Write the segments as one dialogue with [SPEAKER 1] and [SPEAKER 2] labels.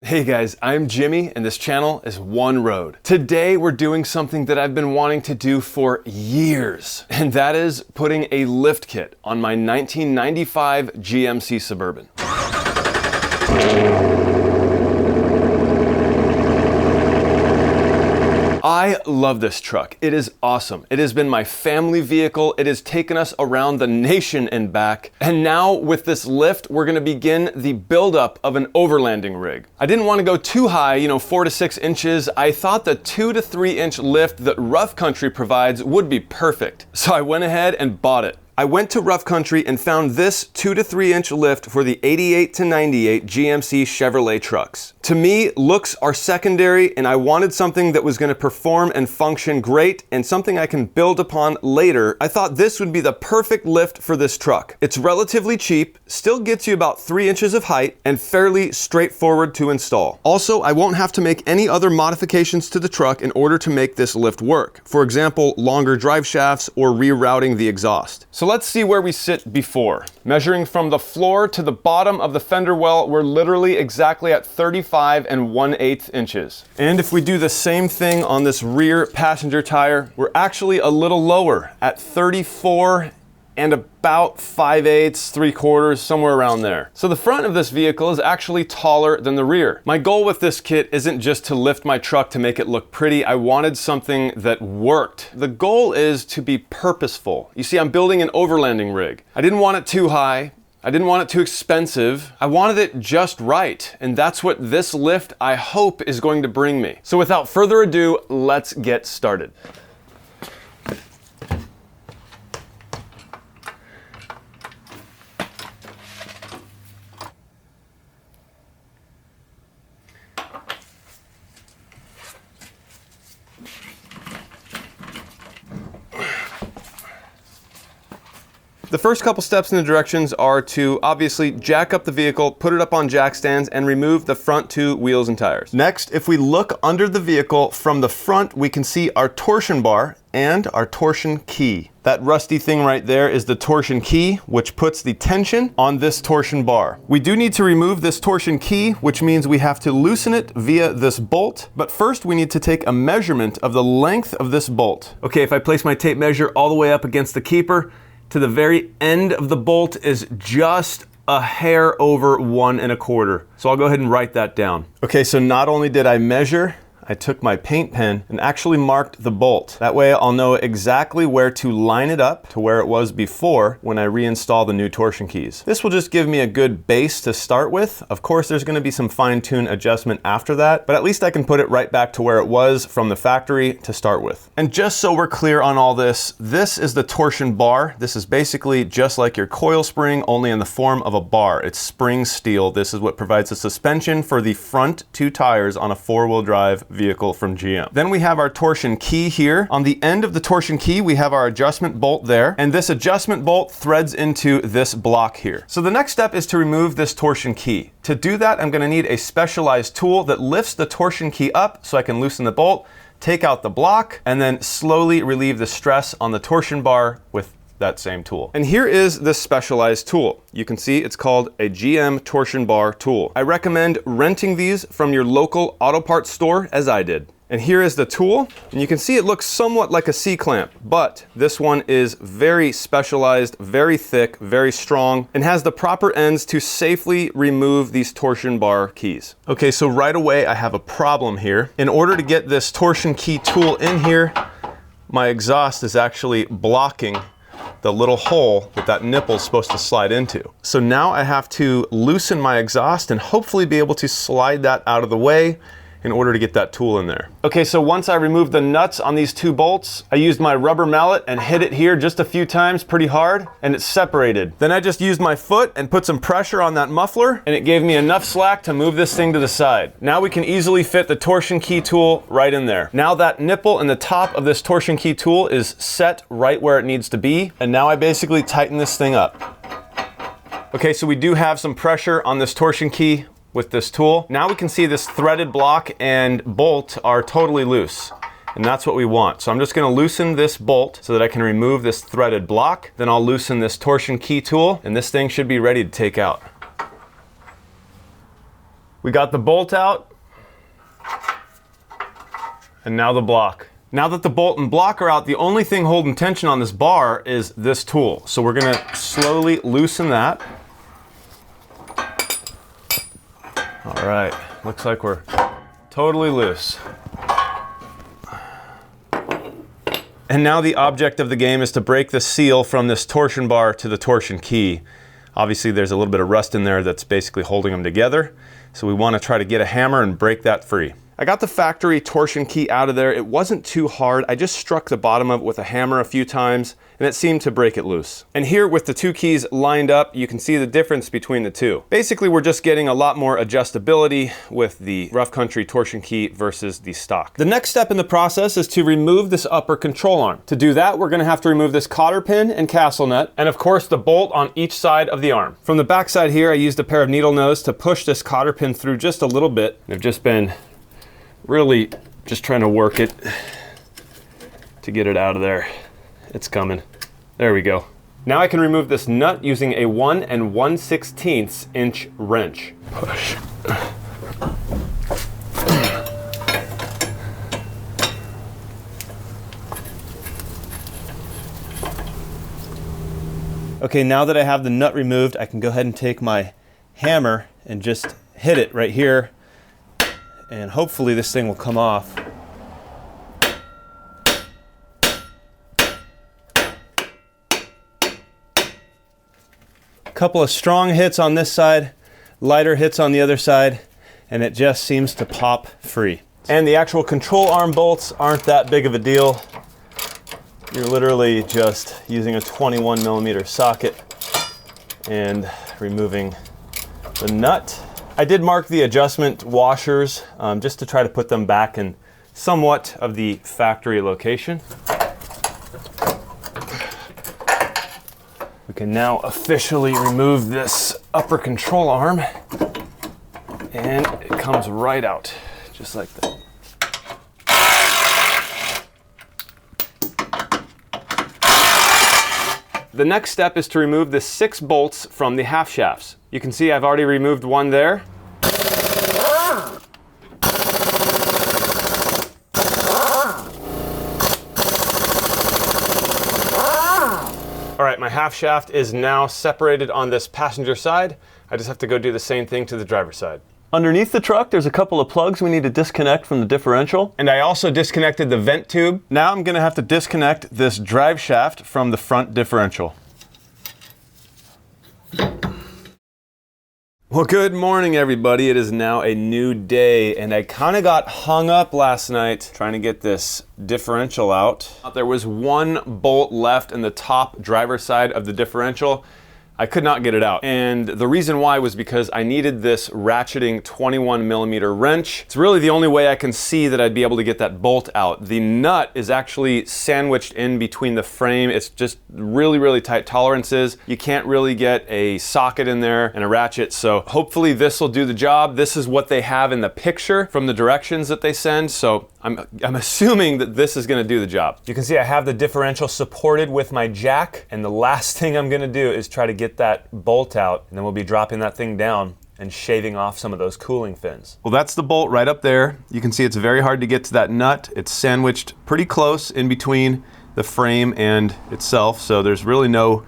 [SPEAKER 1] Hey guys, I'm Jimmy and this channel is One Road. Today we're doing something that I've been wanting to do for years, and that is putting a lift kit on my 1995 GMC Suburban. I love this truck. It is awesome. It has been my family vehicle. It has taken us around the nation and back. And now with this lift, we're gonna begin the buildup of an overlanding rig. I didn't want to go too high, 4 to 6 inches. I thought the 2 to 3 inch lift that Rough Country provides would be perfect. So I went ahead and bought it. I went to Rough Country and found this 2 to 3 inch lift for the 88 to 98 GMC Chevrolet trucks. To me, looks are secondary, and I wanted something that was going to perform and function great and something I can build upon later. I thought this would be the perfect lift for this truck. It's relatively cheap, still gets you about 3 inches of height, and fairly straightforward to install. Also, I won't have to make any other modifications to the truck in order to make this lift work. For example, longer drive shafts or rerouting the exhaust. So let's see where we sit before. Measuring from the floor to the bottom of the fender well, we're literally exactly at 35 1/8 inches. And if we do the same thing on this rear passenger tire, we're actually a little lower at 34 and about 5/8, 3/4, somewhere around there. So the front of this vehicle is actually taller than the rear. My goal with this kit isn't just to lift my truck to make it look pretty. I wanted something that worked. The goal is to be purposeful. You see, I'm building an overlanding rig. I didn't want it too high. I didn't want it too expensive. I wanted it just right. And that's what this lift, I hope, is going to bring me. So without further ado, let's get started. The first couple steps in the directions are to obviously jack up the vehicle, put it up on jack stands, and remove the front 2 wheels and tires. Next, if we look under the vehicle from the front, we can see our torsion bar and our torsion key. That rusty thing right there is the torsion key, which puts the tension on this torsion bar. We do need to remove this torsion key, which means we have to loosen it via this bolt. But first we need to take a measurement of the length of this bolt. Okay, if I place my tape measure all the way up against the keeper, to the very end of the bolt is just a hair over 1 1/4. So I'll go ahead and write that down. Okay, so not only did I measure, I took my paint pen and actually marked the bolt. That way I'll know exactly where to line it up to where it was before when I reinstall the new torsion keys. This will just give me a good base to start with. Of course, there's going to be some fine-tune adjustment after that, but at least I can put it right back to where it was from the factory to start with. And just so we're clear on all this, this is the torsion bar. This is basically just like your coil spring, only in the form of a bar. It's spring steel. This is what provides the suspension for the front 2 tires on a 4-wheel drive vehicle from GM. Then we have our torsion key here. On the end of the torsion key, we have our adjustment bolt there, and this adjustment bolt threads into this block here. So the next step is to remove this torsion key. To do that, I'm going to need a specialized tool that lifts the torsion key up so I can loosen the bolt, take out the block, and then slowly relieve the stress on the torsion bar with that same tool. And here is this specialized tool. You can see it's called a GM torsion bar tool. I recommend renting these from your local auto parts store, as I did. And here is the tool, and you can see it looks somewhat like a C-clamp, but this one is very specialized, very thick, very strong, and has the proper ends to safely remove these torsion bar keys. Okay, so right away I have a problem here. In order to get this torsion key tool in here, my exhaust is actually blocking the little hole that nipple is supposed to slide into. So now I have to loosen my exhaust and hopefully be able to slide that out of the way in order to get that tool in there. Okay, so once I removed the nuts on these 2 bolts, I used my rubber mallet and hit it here just a few times pretty hard, and it separated. Then I just used my foot and put some pressure on that muffler, and it gave me enough slack to move this thing to the side. Now we can easily fit the torsion key tool right in there. Now that nipple in the top of this torsion key tool is set right where it needs to be, and now I basically tighten this thing up. Okay, so we do have some pressure on this torsion key with this tool. Now we can see this threaded block and bolt are totally loose. And that's what we want. So I'm just gonna loosen this bolt so that I can remove this threaded block. Then I'll loosen this torsion key tool, and this thing should be ready to take out. We got the bolt out, and now the block. Now that the bolt and block are out, the only thing holding tension on this bar is this tool. So we're gonna slowly loosen that. All right, looks like we're totally loose. And now the object of the game is to break the seal from this torsion bar to the torsion key. Obviously there's a little bit of rust in there that's basically holding them together. So we want to try to get a hammer and break that free. I got the factory torsion key out of there. It wasn't too hard. I just struck the bottom of it with a hammer a few times and it seemed to break it loose. And here with the two keys lined up, you can see the difference between the two. Basically, we're just getting a lot more adjustability with the rough country torsion key versus the stock. The next step in the process is to remove this upper control arm. To do that, we're gonna have to remove this cotter pin and castle nut, and of course the bolt on each side of the arm. From the back side here, I used a pair of needle nose to push this cotter pin through just a little bit. I've just been really just trying to work it to get it out of there. It's coming. There we go. Now I can remove this nut using a 1 1/16 inch wrench. Push. Okay, now that I have the nut removed, I can go ahead and take my hammer and just hit it right here, and hopefully this thing will come off. Couple of strong hits on this side, lighter hits on the other side, and it just seems to pop free. And the actual control arm bolts aren't that big of a deal. You're literally just using a 21mm socket and removing the nut. I did mark the adjustment washers just to try to put them back in somewhat of the factory location. We can now officially remove this upper control arm, and it comes right out, just like that. The next step is to remove the 6 bolts from the half shafts. You can see I've already removed one there. All right, my half shaft is now separated on this passenger side. I just have to go do the same thing to the driver's side. Underneath the truck, there's a couple of plugs we need to disconnect from the differential. And I also disconnected the vent tube. Now I'm gonna have to disconnect this drive shaft from the front differential. Well, good morning, everybody. It is now a new day, and I kind of got hung up last night trying to get this differential out. There was one bolt left in the top driver's side of the differential. I could not get it out. And the reason why was because I needed this ratcheting 21mm wrench. It's really the only way I can see that I'd be able to get that bolt out. The nut is actually sandwiched in between the frame. It's just really, really tight tolerances. You can't really get a socket in there and a ratchet. So hopefully this will do the job. This is what they have in the picture from the directions that they send. So I'm assuming that this is gonna do the job. You can see I have the differential supported with my jack, and the last thing I'm gonna do is try to get that bolt out, and then we'll be dropping that thing down and shaving off some of those cooling fins. Well, that's the bolt right up there. You can see it's very hard to get to that nut. It's sandwiched pretty close in between the frame and itself, so there's really no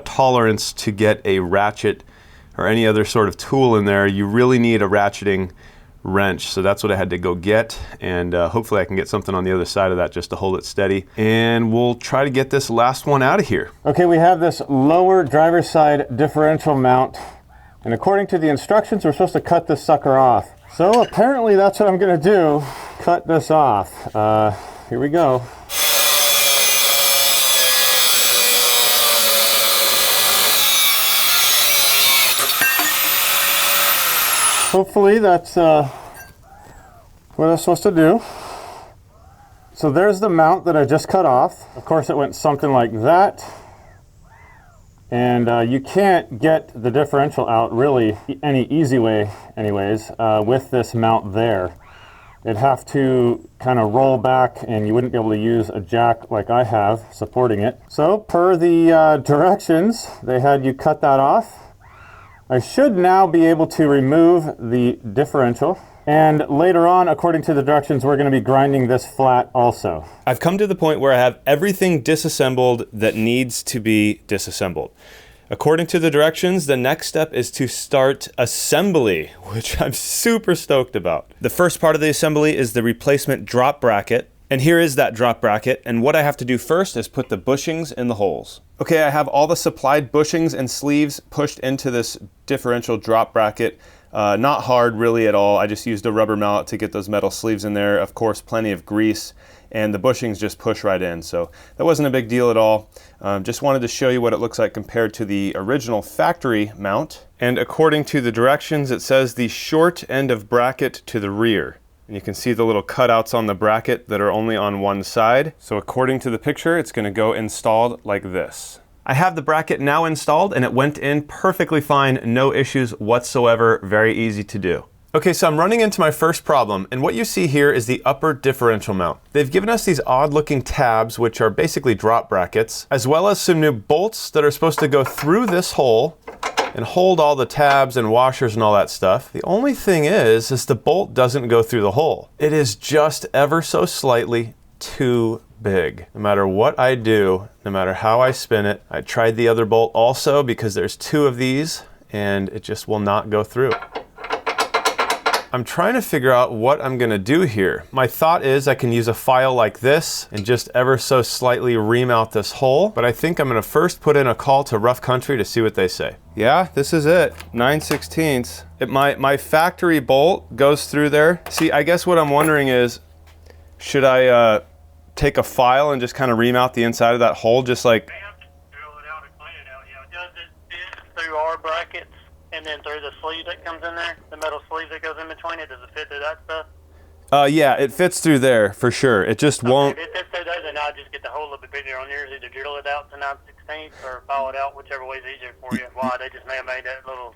[SPEAKER 1] tolerance to get a ratchet or any other sort of tool in there. You really need a ratcheting wrench, so that's what I had to go get, and hopefully I can get something on the other side of that just to hold it steady, and we'll try to get this last one out of here. Okay, we have this lower driver's side differential mount, and according to the instructions we're supposed to cut this sucker off. So apparently that's what I'm gonna do, cut this off. Here we go. Hopefully that's what I'm supposed to do. So there's the mount that I just cut off. Of course it went something like that. And you can't get the differential out really any easy way anyways with this mount there. It'd have to kind of roll back, and you wouldn't be able to use a jack like I have supporting it. So per the directions, they had you cut that off.
[SPEAKER 2] I should now be able to remove the differential. And later on, according to the directions, we're going to be grinding this flat also.
[SPEAKER 1] I've come to the point where I have everything disassembled that needs to be disassembled. According to the directions, the next step is to start assembly, which I'm super stoked about. The first part of the assembly is the replacement drop bracket. And here is that drop bracket. And what I have to do first is put the bushings in the holes. Okay, I have all the supplied bushings and sleeves pushed into this differential drop bracket. Not hard really at all. I just used a rubber mallet to get those metal sleeves in there. Of course, plenty of grease, and the bushings just push right in. So that wasn't a big deal at all. Just wanted to show you what it looks like compared to the original factory mount. And according to the directions, it says the short end of bracket to the rear. And you can see the little cutouts on the bracket that are only on one side. So according to the picture, it's going to go installed like this. I have the bracket now installed and it went in perfectly fine, no issues whatsoever, very easy to do. Okay, so I'm running into my first problem, and what you see here is the upper differential mount. They've given us these odd looking tabs, which are basically drop brackets, as well as some new bolts that are supposed to go through this hole and hold all the tabs and washers and all that stuff. The only thing is the bolt doesn't go through the hole. It is just ever so slightly too big. No matter what I do, no matter how I spin it, I tried the other bolt also because there's two of these and it just will not go through. I'm trying to figure out what I'm gonna do here. My thought is I can use a file like this and just ever so slightly remount this hole, but I think I'm gonna first put in a call to Rough Country to see what they say. Yeah, this is it, 9/16. My factory bolt goes through there. See, I guess what I'm wondering is, should I take a file and just kind of remount the inside of that hole, just like...
[SPEAKER 3] Drill it out and clean it out, yeah. Does it fit through our brackets and then through the sleeve that comes in there? The metal sleeve that goes in between it, does it fit through that stuff?
[SPEAKER 1] Yeah, it fits through there for sure. It just won't...
[SPEAKER 3] If it fits through there, then I'll just get the hole a little bit bigger on yours. Either drill it out to 9/16 or file it out, whichever way is easier for you. Why, they just may have made that boat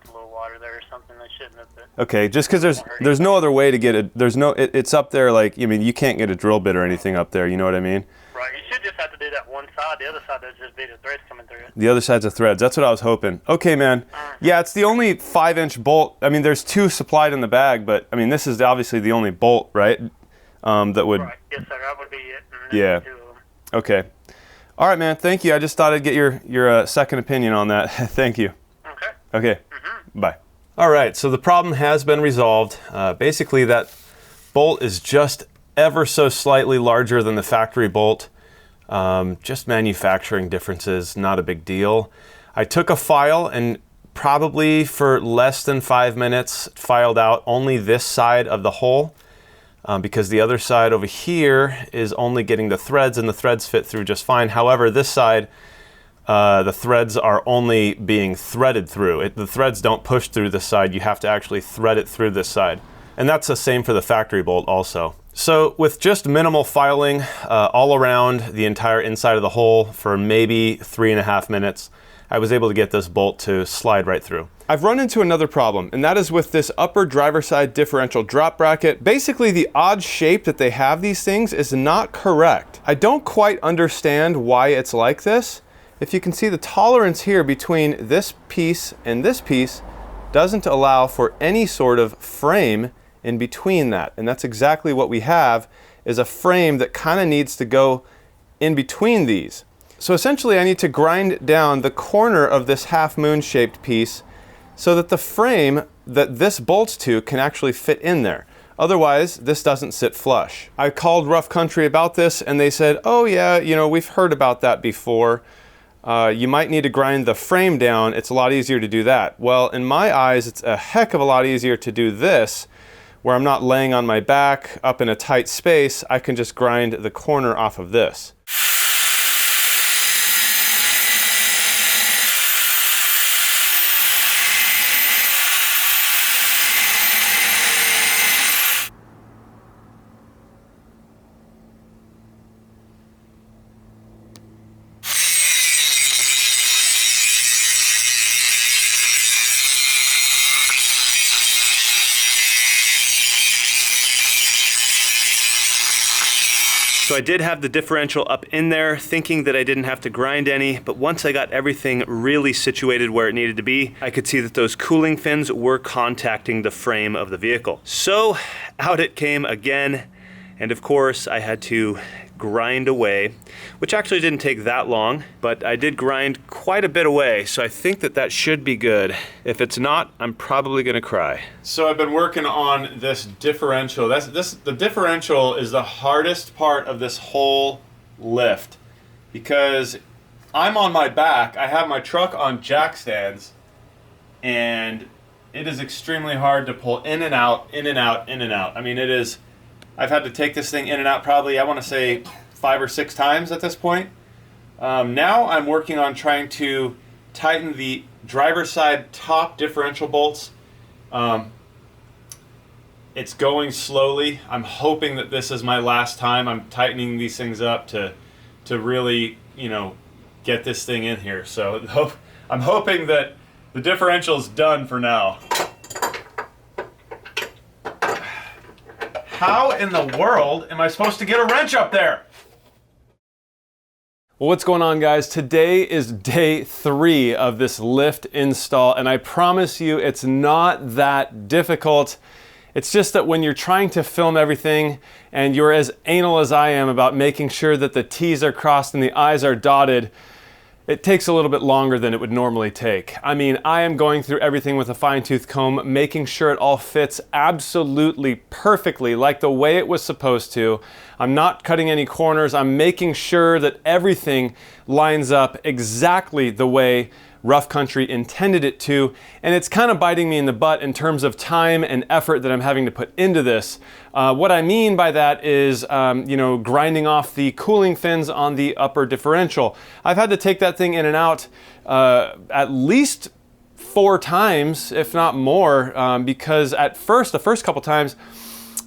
[SPEAKER 3] a little wider there or something. They shouldn't have.
[SPEAKER 1] Okay, just because there's no other way to get it. There's no... It's up there like... I mean, you can't get a drill bit or anything up there. You know what I mean?
[SPEAKER 3] Right, you should just have to do that one side. The other side does just be the threads coming through it.
[SPEAKER 1] The other side's of threads. That's what I was hoping. Okay, man. Yeah, it's the only 5-inch bolt. I mean, there's two supplied in the bag, but I mean, this is obviously the only bolt, right? That would...
[SPEAKER 3] Right, yes sir, that would be it.
[SPEAKER 1] Yeah. Okay. All right, man. Thank you. I just thought I'd get your second opinion on that. Thank you.
[SPEAKER 3] Okay.
[SPEAKER 1] Okay. Bye. All right, so the problem has been resolved. Basically, that bolt is just ever so slightly larger than the factory bolt. Just manufacturing differences, not a big deal. I took a file and probably for less than 5 minutes filed out only this side of the hole because the other side over here is only getting the threads and the threads fit through just fine. However, this side, the threads are only being threaded through. The threads don't push through this side. You have to actually thread it through this side. And that's the same for the factory bolt also. So with just minimal filing all around the entire inside of the hole for maybe 3.5 minutes, I was able to get this bolt to slide right through. I've run into another problem, and that is with this upper driver's side differential drop bracket. Basically, the odd shape that they have these things is not correct. I don't quite understand why it's like this. If you can see, the tolerance here between this piece and this piece doesn't allow for any sort of frame in between that. And that's exactly what we have, is a frame that kind of needs to go in between these. So essentially I need to grind down the corner of this half moon shaped piece so that the frame that this bolts to can actually fit in there. Otherwise, this doesn't sit flush. I called Rough Country about this and they said, oh yeah, you know, we've heard about that before. You might need to grind the frame down. It's a lot easier to do that. Well, in my eyes, it's a heck of a lot easier to do this, where I'm not laying on my back up in a tight space. I can just grind the corner off of this. So I did have the differential up in there thinking that I didn't have to grind any, but once I got everything really situated where it needed to be, I could see that those cooling fins were contacting the frame of the vehicle. So out it came again, and of course I had to grind away, which actually didn't take that long, but I did grind quite a bit away, so I think that that should be good. If it's not, I'm probably gonna cry. So I've been working on this differential. The differential is the hardest part of this whole lift because I'm on my back, I have my truck on jack stands, and it is extremely hard to pull in and out, in and out, in and out. I mean, it is, I've had to take this thing in and out probably, I want to say 5 or 6 times at this point. Now I'm working on trying to tighten the driver's side top differential bolts. It's going slowly. I'm hoping that this is my last time. I'm tightening these things up to really, you know, get this thing in here. So I'm hoping that the differential's done for now. How in the world am I supposed to get a wrench up there? Well, what's going on, guys? Today is day 3 of this lift install, and I promise you it's not that difficult. It's just that when you're trying to film everything and you're as anal as I am about making sure that the T's are crossed and the I's are dotted, it takes a little bit longer than it would normally take. I mean, I am going through everything with a fine-tooth comb, making sure it all fits absolutely perfectly, like the way it was supposed to. I'm not cutting any corners. I'm making sure that everything lines up exactly the way Rough Country intended it to, and it's kind of biting me in the butt in terms of time and effort that I'm having to put into this. What I mean by that is, you know, grinding off the cooling fins on the upper differential. I've had to take that thing in and out at least 4 times, if not more, because at first, the first couple times,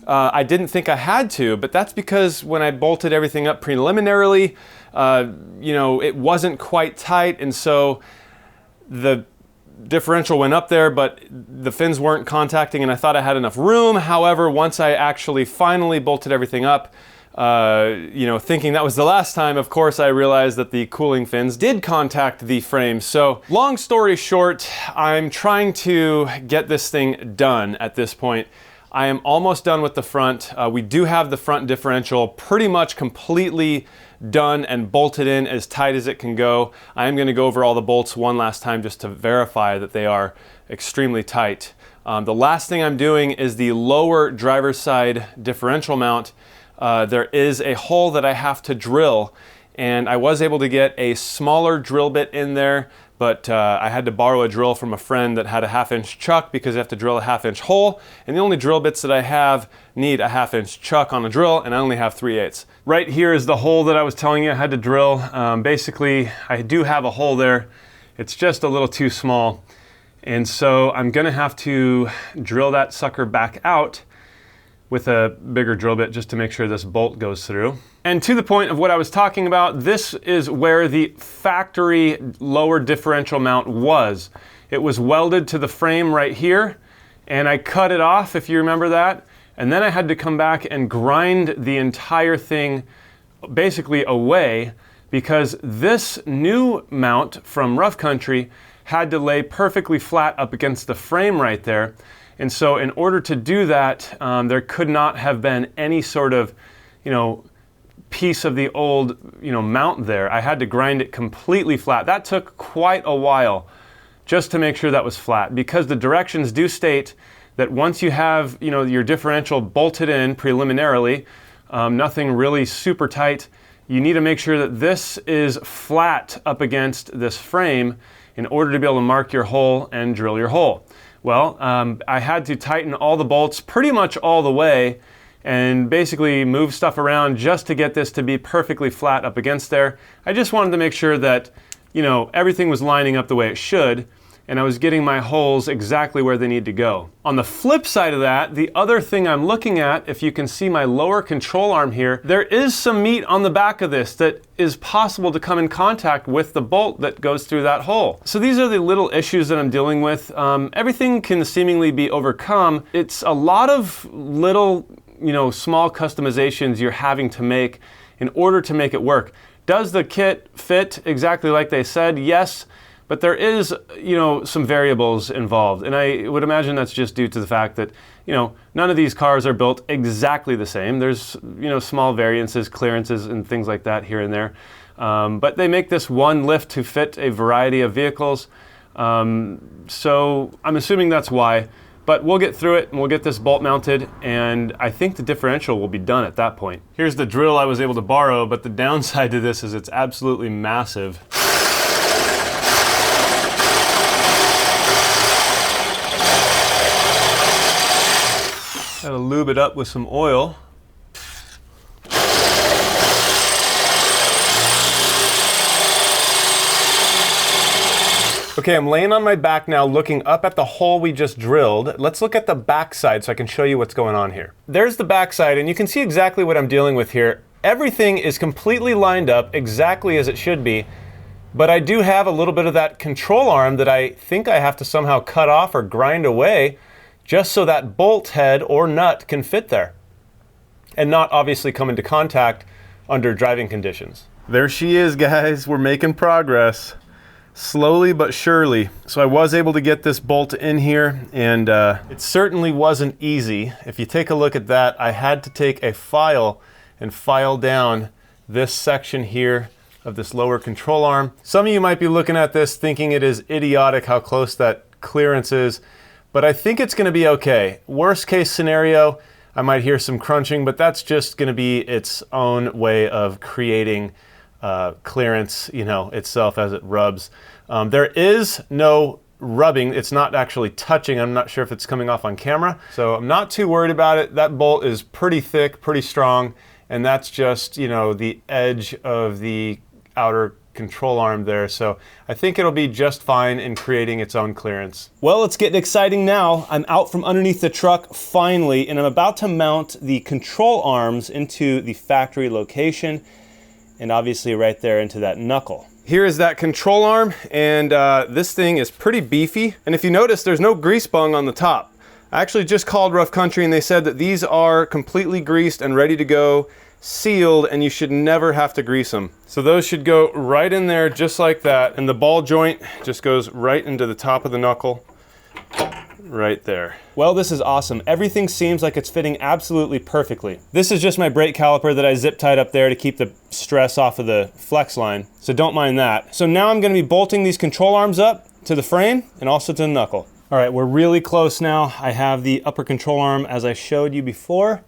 [SPEAKER 1] I didn't think I had to, but that's because when I bolted everything up preliminarily, you know, it wasn't quite tight, and so the differential went up there, but the fins weren't contacting, and I thought I had enough room. However, once I actually finally bolted everything up, you know, thinking that was the last time, of course, I realized that the cooling fins did contact the frame. So, long story short, I'm trying to get this thing done at this point. I am almost done with the front. We do have the front differential pretty much completely done and bolted in as tight as it can go. I am going to go over all the bolts one last time just to verify that they are extremely tight. The last thing I'm doing is the lower driver's side differential mount. There is a hole that I have to drill, and I was able to get a smaller drill bit in there, but I had to borrow a drill from a friend that had a 1/2-inch chuck because I have to drill a 1/2-inch hole, and the only drill bits that I have need a 1/2-inch chuck on a drill, and I only have 3/8. Right here is the hole that I was telling you I had to drill. Basically, I do have a hole there. It's just a little too small, and so I'm gonna have to drill that sucker back out with a bigger drill bit just to make sure this bolt goes through. And to the point of what I was talking about, this is where the factory lower differential mount was. It was welded to the frame right here, and I cut it off, if you remember that, and then I had to come back and grind the entire thing basically away because this new mount from Rough Country had to lay perfectly flat up against the frame right there. And so in order to do that, there could not have been any sort of, you know, piece of the old, you know, mount there. I had to grind it completely flat. That took quite a while just to make sure that was flat, because the directions do state that once you have, you know, your differential bolted in preliminarily, nothing really super tight, you need to make sure that this is flat up against this frame in order to be able to mark your hole and drill your hole. Well, I had to tighten all the bolts pretty much all the way and basically move stuff around just to get this to be perfectly flat up against there. I just wanted to make sure that, you know, everything was lining up the way it should, and I was getting my holes exactly where they need to go. On the flip side of that, the other thing I'm looking at, if you can see my lower control arm here, there is some meat on the back of this that is possible to come in contact with the bolt that goes through that hole. So these are the little issues that I'm dealing with. Everything can seemingly be overcome. It's a lot of little, you know, small customizations you're having to make in order to make it work. Does the kit fit exactly like they said? Yes, but there is, you know, some variables involved. And I would imagine that's just due to the fact that, you know, none of these cars are built exactly the same. There's, you know, small variances, clearances, and things like that here and there. But they make this one lift to fit a variety of vehicles. So I'm assuming that's why. But we'll get through it and we'll get this bolt mounted, and I think the differential will be done at that point. Here's the drill I was able to borrow, but the downside to this is it's absolutely massive. Gotta lube it up with some oil. Okay, I'm laying on my back now looking up at the hole we just drilled. Let's look at the backside so I can show you what's going on here. There's the backside, and you can see exactly what I'm dealing with here. Everything is completely lined up exactly as it should be, but I do have a little bit of that control arm that I think I have to somehow cut off or grind away just so that bolt head or nut can fit there and not obviously come into contact under driving conditions. There she is, guys. We're making progress. Slowly but surely. So I was able to get this bolt in here, and it certainly wasn't easy. If you take a look at that, I had to take a file and file down this section here of this lower control arm. Some of you might be looking at this thinking it is idiotic how close that clearance is, but I think it's gonna be okay. Worst case scenario, I might hear some crunching, but that's just gonna be its own way of creating clearance, you know, itself as it rubs. There is no rubbing. It's not actually touching. I'm not sure if it's coming off on camera, so I'm not too worried about it. That bolt is pretty thick, pretty strong, and that's just, you know, the edge of the outer control arm there. So I think it'll be just fine in creating its own clearance. Well, it's getting exciting now. I'm out from underneath the truck finally, and I'm about to mount the control arms into the factory location, and obviously right there into that knuckle. Here is that control arm, and this thing is pretty beefy. And if you notice, there's no grease bung on the top. I actually just called Rough Country and they said that these are completely greased and ready to go, sealed, and you should never have to grease them. So those should go right in there just like that, and the ball joint just goes right into the top of the knuckle. Right there. Well, this is awesome. Everything seems like it's fitting absolutely perfectly. This is just my brake caliper that I zip tied up there to keep the stress off of the flex line, so don't mind that. So now I'm going to be bolting these control arms up to the frame and also to the knuckle. All right, we're really close now. I have the upper control arm as I showed you before.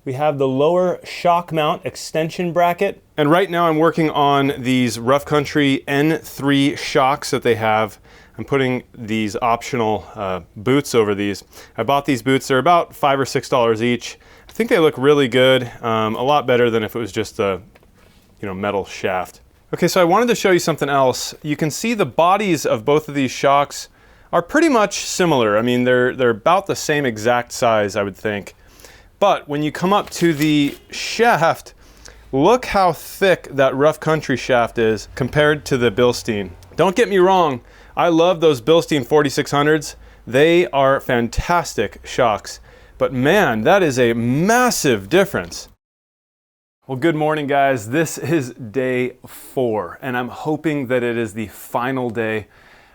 [SPEAKER 1] We have the lower shock mount extension bracket. And right now I'm working on these Rough Country N3 shocks that they have. I'm putting these optional boots over these. I bought these boots. They're about $5 or $6 each. I think they look really good, a lot better than if it was just a metal shaft. Okay, so I wanted to show you something else. You can see the bodies of both of these shocks are pretty much similar. I mean, they're about the same exact size, I would think. But when you come up to the shaft, look how thick that Rough Country shaft is compared to the Bilstein. Don't get me wrong, I love those Bilstein 4600s. They are fantastic shocks, but man, that is a massive difference. Well, good morning, guys. This is day 4, and I'm hoping that it is the final day.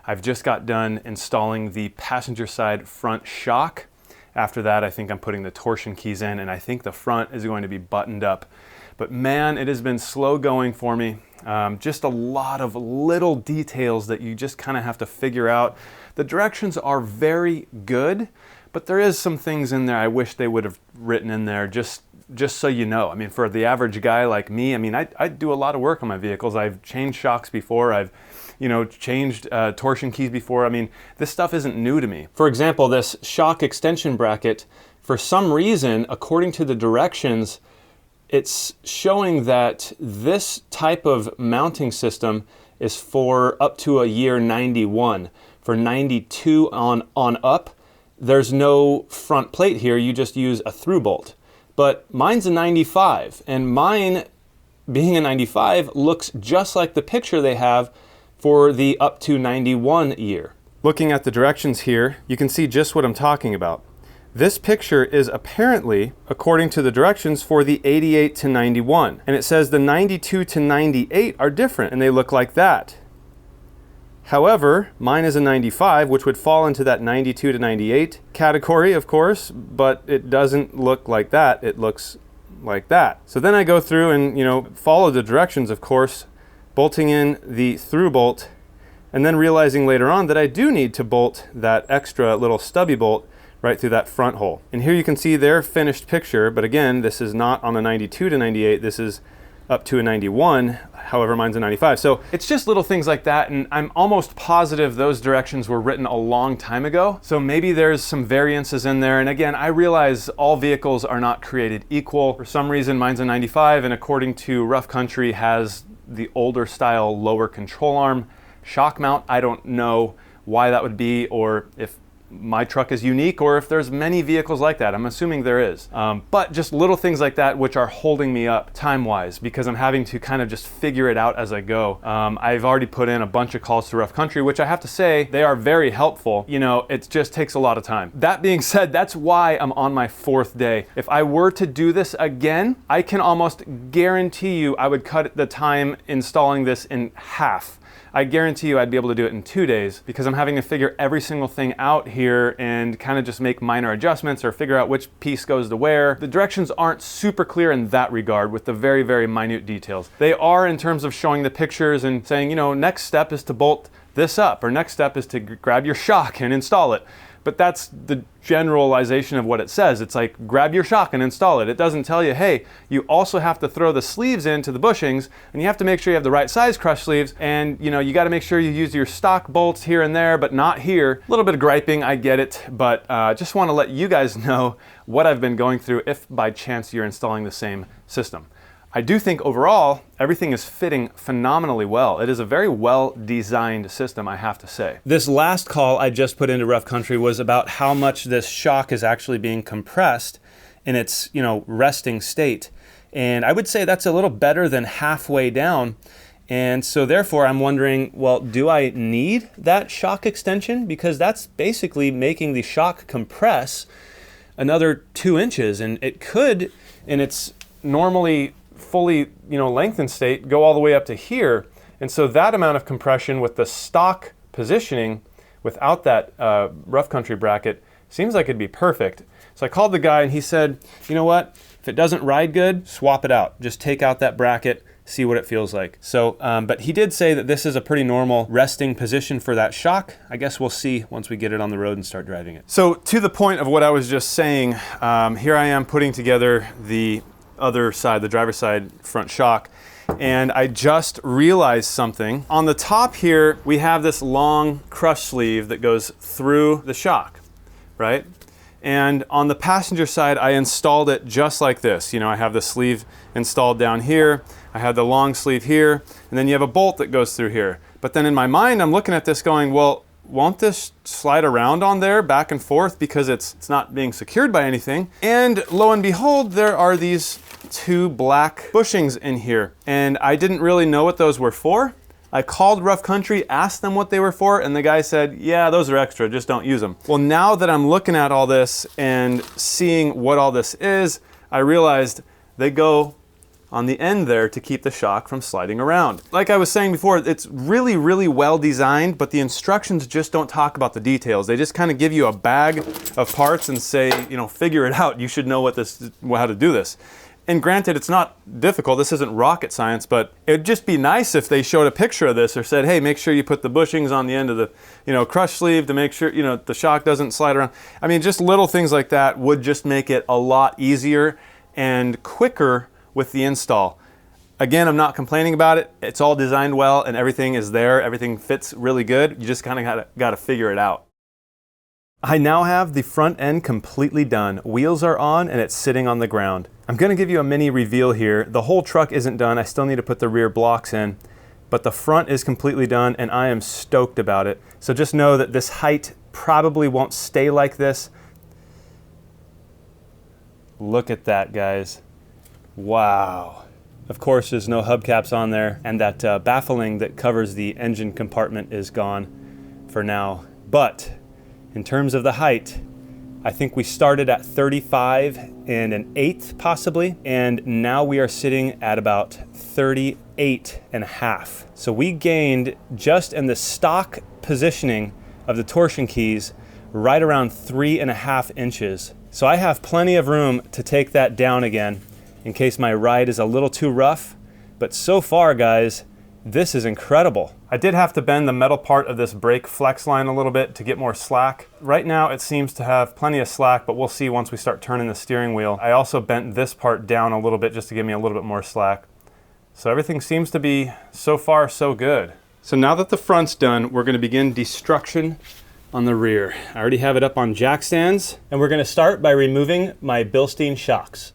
[SPEAKER 1] I've just got done installing the passenger side front shock. After that, I think I'm putting the torsion keys in, and I think the front is going to be buttoned up. But man, it has been slow going for me. Just a lot of little details that you just kind of have to figure out. The directions are very good, but there is some things in there I wish they would have written in there just so you know. I mean, for the average guy like me, I mean, I do a lot of work on my vehicles. I've changed shocks before. I've changed torsion keys before. I mean, this stuff isn't new to me. For example, this shock extension bracket, for some reason, according to the directions, it's showing that this type of mounting system is for up to a year 91. For 92 on up, there's no front plate here. You just use a through bolt. But mine's a 95, and mine, being a 95, looks just like the picture they have for the up to 91 year. Looking at the directions here, you can see just what I'm talking about. This picture is apparently, according to the directions, for the 88 to 91. And it says the 92 to 98 are different, and they look like that. However, mine is a 95, which would fall into that 92 to 98 category, of course, but it doesn't look like that. It looks like that. So then I go through and, follow the directions, of course, bolting in the through bolt, and then realizing later on that I do need to bolt that extra little stubby bolt right through that front hole. And here you can see their finished picture, but again, this is not on a 92 to 98, this is up to a 91, however mine's a 95. So it's just little things like that, and I'm almost positive those directions were written a long time ago. So maybe there's some variances in there. And again, I realize all vehicles are not created equal. For some reason, mine's a 95, and according to Rough Country, has the older style lower control arm shock mount. I don't know why that would be, or if my truck is unique, or if there's many vehicles like that. I'm assuming there is. But just little things like that which are holding me up time-wise, because I'm having to kind of just figure it out as I go. I've already put in a bunch of calls to Rough Country, which I have to say, they are very helpful. It just takes a lot of time. That being said, that's why I'm on my 4th day. If I were to do this again, I can almost guarantee you I would cut the time installing this in half. I guarantee you I'd be able to do it in 2 days, because I'm having to figure every single thing out here and kind of just make minor adjustments or figure out which piece goes to where. The directions aren't super clear in that regard with the very, very minute details. They are in terms of showing the pictures and saying, next step is to bolt this up, or next step is to grab your shock and install it. But that's the generalization of what it says. It's like, grab your shock and install it. It doesn't tell you, hey, you also have to throw the sleeves into the bushings, and you have to make sure you have the right size crush sleeves, and you got to make sure you use your stock bolts here and there, but not here. A little bit of griping, I get it, but just want to let you guys know what I've been going through if by chance you're installing the same system. I do think overall, everything is fitting phenomenally well. It is a very well-designed system, I have to say. This last call I just put into Rough Country was about how much this shock is actually being compressed in its, resting state. And I would say that's a little better than halfway down. And so therefore I'm wondering, well, do I need that shock extension? Because that's basically making the shock compress another 2 inches, and it could, in its normally fully lengthened state, go all the way up to here. And so that amount of compression with the stock positioning without that Rough Country bracket seems like it'd be perfect. So I called the guy and he said, you know what, if it doesn't ride good, swap it out. Just take out that bracket, see what it feels like. So, but he did say that this is a pretty normal resting position for that shock. I guess we'll see once we get it on the road and start driving it. So to the point of what I was just saying, here I am putting together the other side, the driver's side front shock, and I just realized something. On the top here, we have this long crush sleeve that goes through the shock, right? And on the passenger side, I installed it just like this. I have the sleeve installed down here, I have the long sleeve here, and then you have a bolt that goes through here. But then in my mind, I'm looking at this going, well, won't this slide around on there back and forth because it's not being secured by anything? And lo and behold, there are these 2 black bushings in here, and I didn't really know what those were for. I called Rough Country, asked them what they were for, and the guy said, yeah, those are extra, just don't use them. Well, now that I'm looking at all this and seeing what all this is, I realized they go on the end there to keep the shock from sliding around. Like I was saying before, it's really, really well designed, but the instructions just don't talk about the details. They just kind of give you a bag of parts and say, figure it out. You should know how to do this. And granted, it's not difficult. This isn't rocket science, but it'd just be nice if they showed a picture of this or said, hey, make sure you put the bushings on the end of the, crush sleeve to make sure, the shock doesn't slide around. I mean, just little things like that would just make it a lot easier and quicker with the install. Again, I'm not complaining about it. It's all designed well and everything is there. Everything fits really good. You just kind of got to figure it out. I now have the front end completely done. Wheels are on and it's sitting on the ground. I'm going to give you a mini reveal here. The whole truck isn't done. I still need to put the rear blocks in, but the front is completely done and I am stoked about it. So just know that this height probably won't stay like this. Look at that, guys. Wow. Of course, there's no hubcaps on there, and that baffling that covers the engine compartment is gone for now. But in terms of the height, I think we started at 35 and an eighth possibly, and now we are sitting at about 38 and a half. So we gained just in the stock positioning of the torsion keys right around 3.5 inches. So I have plenty of room to take that down again in case my ride is a little too rough. But so far, guys, this is incredible. I did have to bend the metal part of this brake flex line a little bit to get more slack. Right now it seems to have plenty of slack, but we'll see once we start turning the steering wheel. I also bent this part down a little bit just to give me a little bit more slack. So everything seems to be so far so good. So now that the front's done, we're gonna begin destruction on the rear. I already have it up on jack stands, and we're gonna start by removing my Bilstein shocks.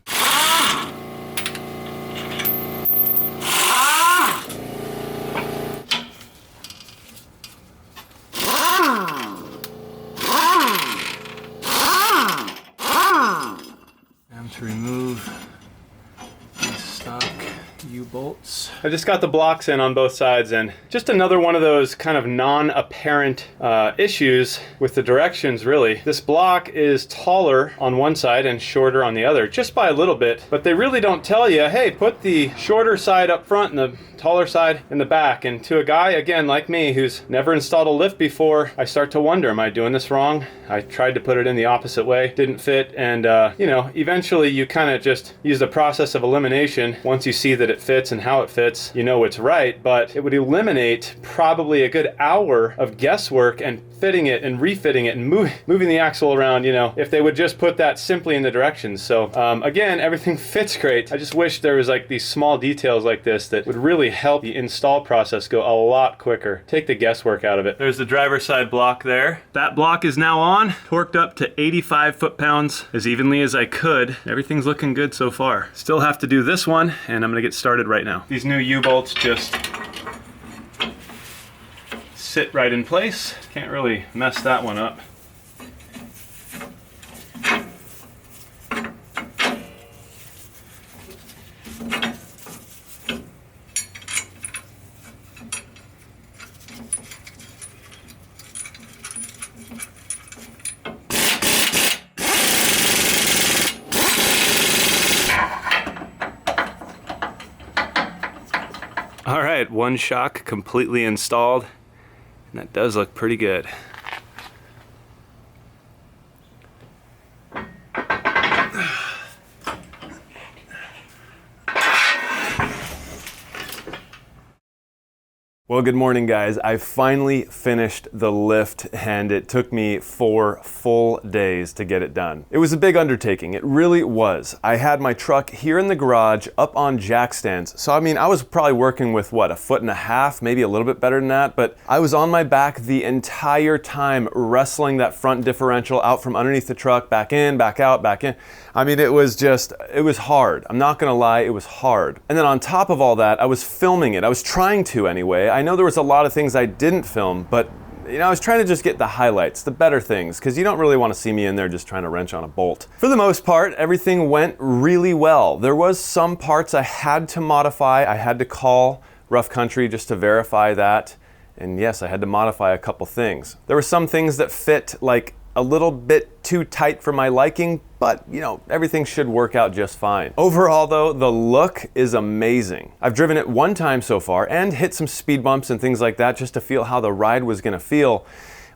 [SPEAKER 1] To remove these stock U-bolts. I just got the blocks in on both sides, and just another one of those kind of non-apparent issues with the directions, really. This block is taller on one side and shorter on the other, just by a little bit, but they really don't tell you, hey, put the shorter side up front and the taller side in the back. And to a guy, again, like me, who's never installed a lift before, I start to wonder, am I doing this wrong? I tried to put it in the opposite way, didn't fit, and you know, eventually you kind of just use the process of elimination. Once you see that it fits and how it fits, you know it's right, but it would eliminate probably a good hour of guesswork and fitting it and refitting it and moving the axle around, you know, if they would just put that simply in the directions. So again, everything fits great. I just wish there was like these small details like this that would really help the install process go a lot quicker. Take the guesswork out of it. There's the driver's side block there. That block is now on, torqued up to 85 foot-pounds as evenly as I could. Everything's looking good so far. Still have to do this one, and I'm gonna get started right now. These new U-bolts just sit right in place. Can't really mess that one up. All right, one shock completely installed, and that does look pretty good. Well, good morning, guys. I finally finished the lift, and it took me 4 full days to get it done. It was a big undertaking. It really was. I had my truck here in the garage up on jack stands. So, I mean, I was probably working with, what, 1.5 feet, maybe a little bit better than that, but I was on my back the entire time wrestling that front differential out from underneath the truck, back in, back out, back in. I mean, it was hard. I'm not gonna lie, it was hard. And then on top of all that, I was filming it. I was trying to anyway. I know there was a lot of things I didn't film, but you know, I was trying to just get the highlights, the better things, because you don't really want to see me in there just trying to wrench on a bolt. For the most part, everything went really well. There was some parts I had to modify. I had to call Rough Country just to verify that. And yes, I had to modify a couple things. There were some things that fit like a little bit too tight for my liking, but you know, everything should work out just fine. Overall though, the look is amazing. I've driven it one time so far and hit some speed bumps and things like that just to feel how the ride was gonna feel.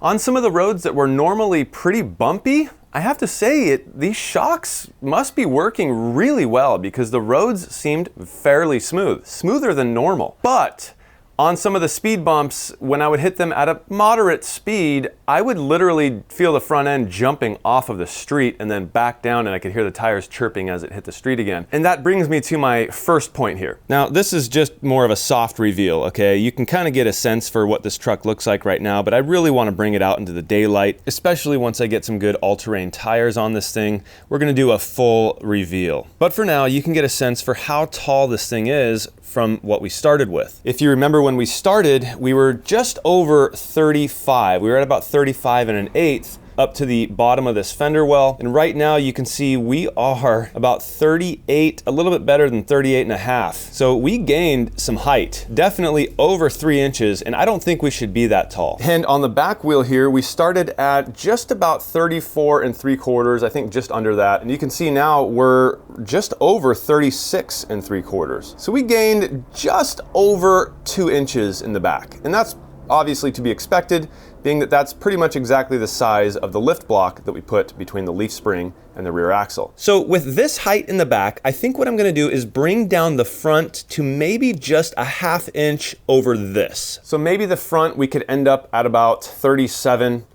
[SPEAKER 1] On some of the roads that were normally pretty bumpy, I have to say these shocks must be working really well because the roads seemed fairly smooth, smoother than normal. But on some of the speed bumps, when I would hit them at a moderate speed, I would literally feel the front end jumping off of the street and then back down, and I could hear the tires chirping as it hit the street again. And that brings me to my first point here. Now, this is just more of a soft reveal, okay? You can kind of get a sense for what this truck looks like right now, but I really want to bring it out into the daylight, especially once I get some good all-terrain tires on this thing. We're going to do a full reveal. But for now, you can get a sense for how tall this thing is from what we started with. If you remember when we started, we were just over 35. We were at about 35 and an eighth up to the bottom of this fender well. And right now you can see we are about 38, a little bit better than 38.5. So we gained some height, definitely over 3 inches, and I don't think we should be that tall. And on the back wheel here, we started at just about 34 3/4, I think just under that. And you can see now we're just over 36 3/4. So we gained just over 2 inches in the back. And that's obviously to be expected, being that that's pretty much exactly the size of the lift block that we put between the leaf spring and the rear axle. So with this height in the back, I think what I'm gonna do is bring down the front to maybe just a 1/2 inch over this. So maybe the front we could end up at about 37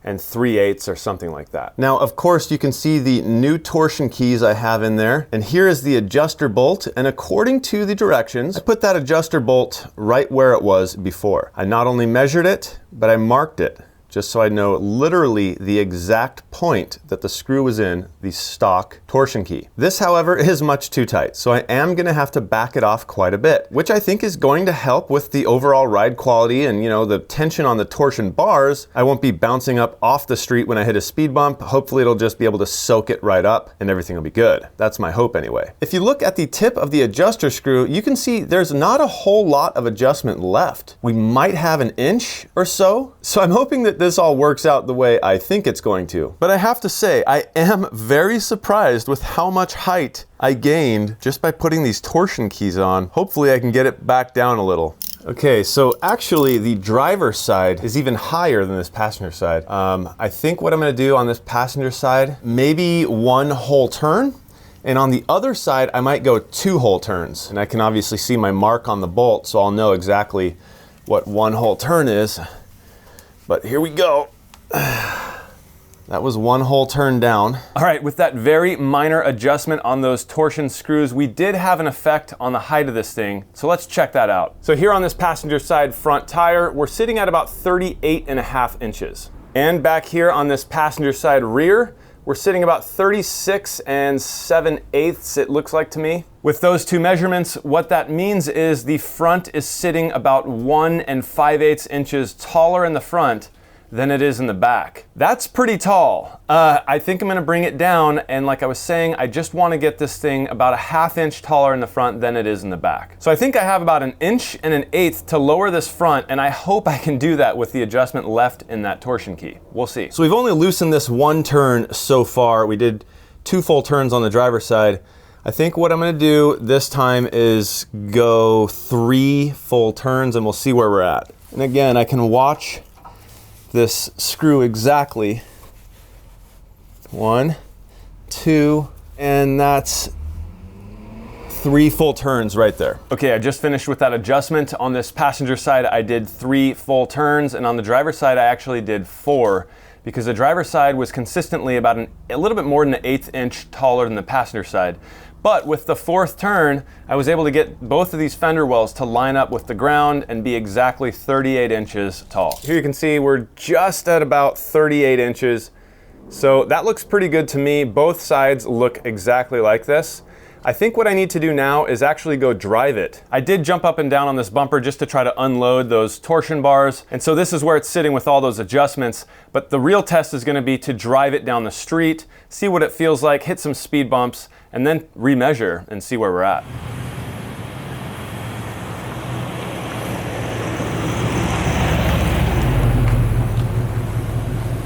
[SPEAKER 1] 3/8 or something like that. Now, of course, you can see the new torsion keys I have in there. And here is the adjuster bolt. And according to the directions, I put that adjuster bolt right where it was before. I not only measured it, but I marked it, just so I know literally the exact point that the screw was in the stock torsion key. This, however, is much too tight, so I am gonna have to back it off quite a bit, which I think is going to help with the overall ride quality and, you know, the tension on the torsion bars. I won't be bouncing up off the street when I hit a speed bump. Hopefully it'll just be able to soak it right up and everything will be good. That's my hope anyway. If you look at the tip of the adjuster screw, you can see there's not a whole lot of adjustment left. We might have an inch or so, so I'm hoping that this all works out the way I think it's going to. But I have to say, I am very surprised with how much height I gained just by putting these torsion keys on. Hopefully I can get it back down a little. Okay, so actually the driver's side is even higher than this passenger side. I think what I'm gonna do on this passenger side, maybe 1 whole turn. And on the other side, I might go 2 whole turns. And I can obviously see my mark on the bolt, so I'll know exactly what 1 whole turn is. But here we go. That was 1 whole turn down. All right, with that very minor adjustment on those torsion screws, we did have an effect on the height of this thing. So let's check that out. So here on this passenger side front tire, we're sitting at about 38.5 inches. And back here on this passenger side rear, we're sitting about 36 7/8, it looks like to me. With those two measurements, what that means is the front is sitting about 1 5/8 inches taller in the front than it is in the back. That's pretty tall. I think I'm gonna bring it down, and like I was saying, I just wanna get this thing about a 1/2 inch taller in the front than it is in the back. So I think I have about 1 1/8 inches to lower this front, and I hope I can do that with the adjustment left in that torsion key. We'll see. So we've only loosened this 1 turn so far. We did 2 full turns on the driver's side. I think what I'm gonna do this time is go 3 full turns and we'll see where we're at. And again, I can watch this screw exactly. 1, 2, and that's 3 full turns right there. Okay, I just finished with that adjustment. On this passenger side, I did 3 full turns, and on the driver's side, I actually did 4, because the driver's side was consistently about a little bit more than 1/8 inch taller than the passenger side. But with the 4th turn, I was able to get both of these fender wells to line up with the ground and be exactly 38 inches tall. Here you can see we're just at about 38 inches. So that looks pretty good to me. Both sides look exactly like this. I think what I need to do now is actually go drive it. I did jump up and down on this bumper just to try to unload those torsion bars. And so this is where it's sitting with all those adjustments. But the real test is gonna be to drive it down the street, see what it feels like, hit some speed bumps, and then remeasure and see where we're at.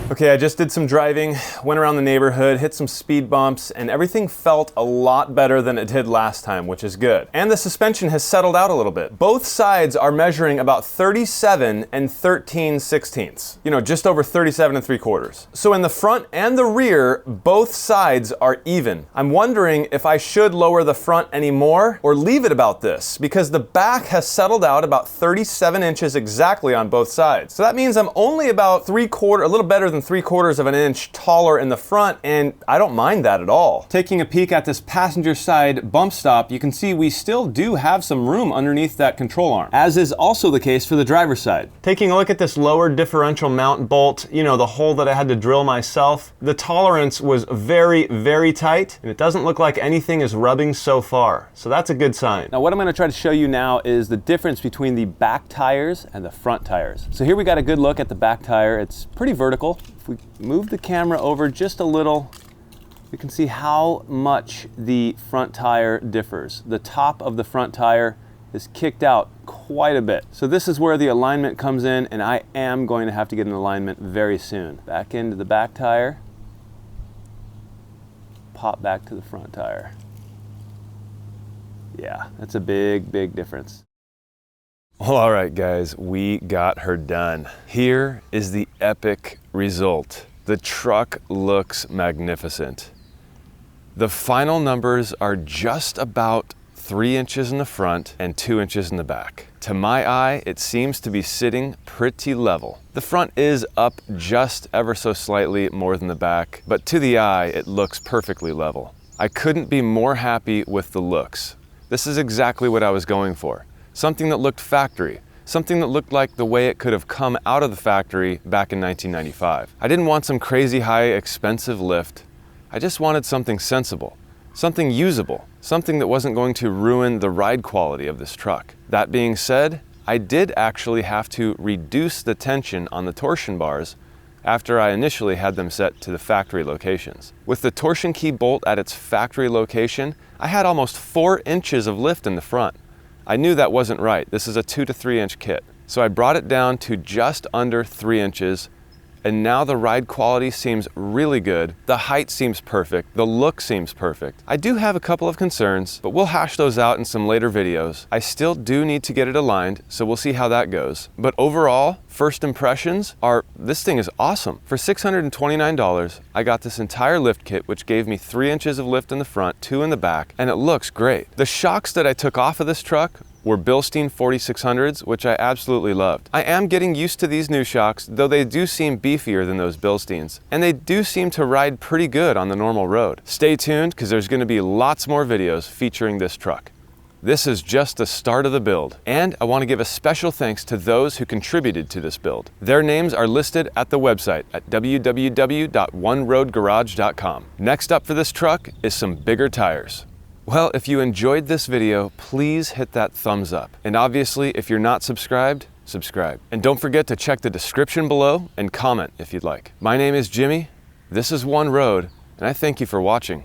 [SPEAKER 1] Okay, I just did some driving, went around the neighborhood, hit some speed bumps, and everything felt a lot better than it did last time, which is good. And the suspension has settled out a little bit. Both sides are measuring about 37 13/16. You know, just over 37 3/4. So in the front and the rear, both sides are even. I'm wondering if I should lower the front any more or leave it about this, because the back has settled out about 37 inches exactly on both sides. So that means I'm only about 3/4, a little better than 3/4 of an inch taller in the front, and I don't mind that at all. Taking a peek at this passenger side bump stop, you can see we still do have some room underneath that control arm, as is also the case for the driver's side. Taking a look at this lower differential mount bolt, you know, the hole that I had to drill myself, the tolerance was very, very tight, and it doesn't look like anything is rubbing so far. So that's a good sign. Now what I'm gonna try to show you now is the difference between the back tires and the front tires. So here we got a good look at the back tire. It's pretty vertical, If we move the camera over just a little, we can see how much the front tire differs. The top of the front tire is kicked out quite a bit. So this is where the alignment comes in, and I am going to have to get an alignment very soon. Back into the back tire, pop back to the front tire. Yeah, that's a big, big difference. Well, all right, guys, we got her done. Here is the epic result. The truck looks magnificent. The final numbers are just about 3 inches in the front and 2 inches in the back. To my eye, it seems to be sitting pretty level. The front is up just ever so slightly more than the back, but to the eye, it looks perfectly level. I couldn't be more happy with the looks. This is exactly what I was going for. Something that looked factory. Something that looked like the way it could have come out of the factory back in 1995. I didn't want some crazy high expensive lift. I just wanted something sensible. Something usable, something that wasn't going to ruin the ride quality of this truck. That being said, I did actually have to reduce the tension on the torsion bars after I initially had them set to the factory locations. With the torsion key bolt at its factory location, I had almost 4 inches of lift in the front. I knew that wasn't right. This is a 2 to 3 inch kit. So I brought it down to just under 3 inches, and now the ride quality seems really good. The height seems perfect. The look seems perfect. I do have a couple of concerns, but we'll hash those out in some later videos. I still do need to get it aligned, so we'll see how that goes. But overall, first impressions are, this thing is awesome. For $629, I got this entire lift kit, which gave me 3 inches of lift in the front, 2 in the back, and it looks great. The shocks that I took off of this truck were Bilstein 4600s, which I absolutely loved. I am getting used to these new shocks, though they do seem beefier than those Bilsteins, and they do seem to ride pretty good on the normal road. Stay tuned, because there's going to be lots more videos featuring this truck. This is just the start of the build, and I want to give a special thanks to those who contributed to this build. Their names are listed at the website at www.oneroadgarage.com. Next up for this truck is some bigger tires. Well, if you enjoyed this video, please hit that thumbs up. And obviously, if you're not subscribed, subscribe. And don't forget to check the description below and comment if you'd like. My name is Jimmy, this is One Road, and I thank you for watching.